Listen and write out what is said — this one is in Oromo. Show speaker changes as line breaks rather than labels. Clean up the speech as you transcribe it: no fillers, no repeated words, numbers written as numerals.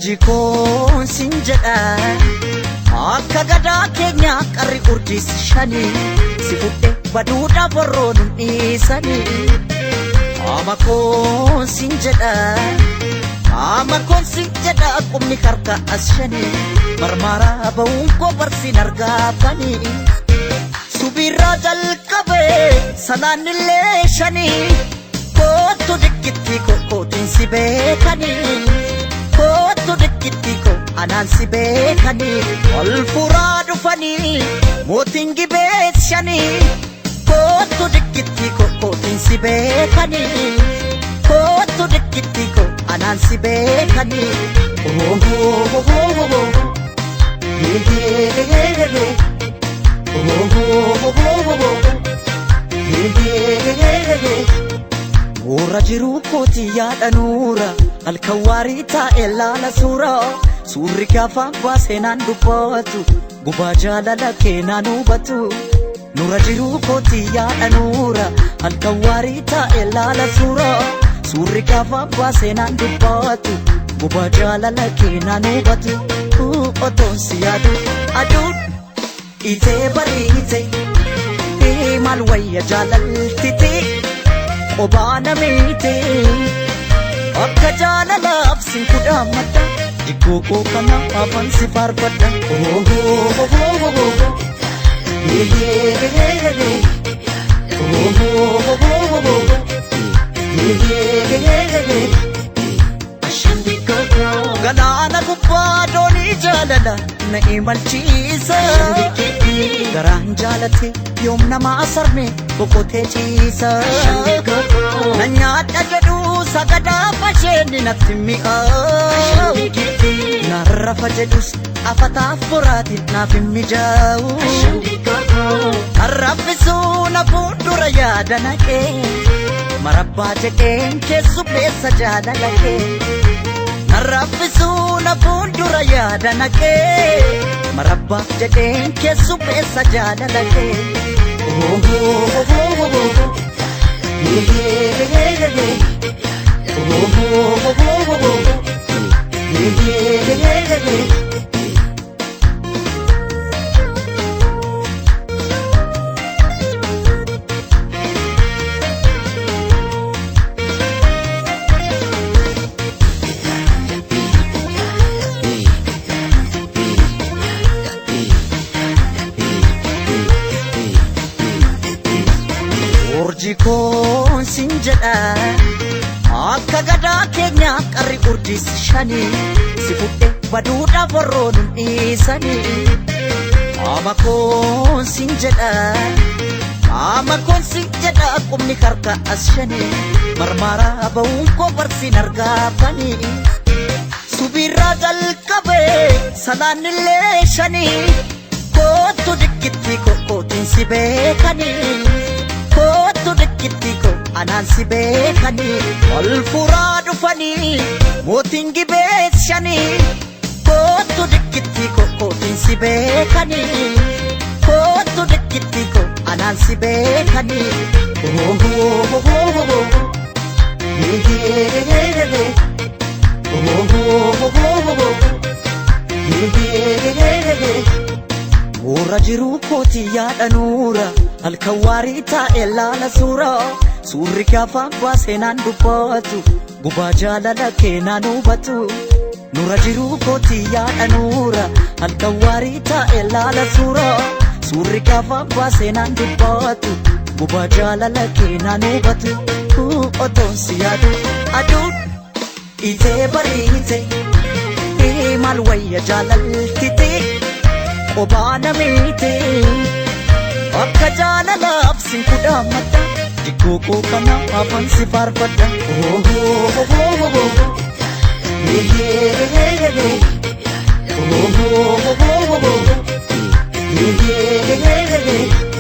urjikoon sinjedha akka gadaa keenya qarri urjis shani si fudhe baduudha borroon dhiisani amakoon sinjedha qubni harka as shani marmara ba'uun koo barsiin argaafani subirraa jalqabe sanaanillee shani kootu dikkitti kokkootiin si beekani kootu dikkitti ko anaan si beekani ol furaa dhufani mootiin gibeet shani kootu dikkitti kokkootiin si beekani kootu dikkitti ko anaan si beekani Ora jiru kooti yaada nuura halkan waarii taa'e laala suura suurri gaafa baaseenaan dubbatu gubaa jaalala keenaan hubatu Nura jiru kooti yaada nuura halkan waarii taa'e laala suura suurri gaafa baaseenaan dubbatu gubaa jaalala keenaan hubatu otoon si yaadu aduun itee bariite maal wayya jaalaltite Obana mite akka jaalalaaf sin kudhaammadha dikkoo koo kana afaan si faarfadha galaana gubbaa doonii jaalala na imalchiisa garaan jaalate yoom namaa sarme boqotee ciisa na nyaadha jedhu sagadaa fasheenni natti mi'aawu narrafa jedhus afataaf boraatiin naaf hin mijaa'u arrabbisuu na fuuldura yaada naqee marabbaa jedheen keessummeessa jaalala kee arrabbisuu na fuuldura yaada naqee marabbaa jedheen keessummeessa jaalala kee urjikoon sinjedha akka gadaa keenya qarri urjis shani si fudhe baduudha borroon dhiisani amakoon sinjedha qubni harka as shani marmara ba'uun koo barsiin argaafani subirraa jalqabe sanaanillee shani kootu dikkitti kokkootiin si beekani kootu dikkitti ko anaan si beekani ol furaa dhufani mootiin gibeet shani kootu dikkitti kokkootiin si beekani kootu dikkitti ko anaan si beekani Ora jiru kooti yaada nuura halkan waarii taa'e laala suura suurri gaafa baaseenaan dubbatu gubaa jaalala keenaan hubatu Nura jiru kooti yaada nuura halkan waarii taa'e laala suura suurri gaafa baaseenaan dubbatu gubaa jaalala keenaan hubatu otoon si yaadu aduun itee bariite maal wayya jaalaltite Obana mite akka jaalalaaf sin kudhaammadha dikkoo koo kana afaan si faarfadha
Yeah.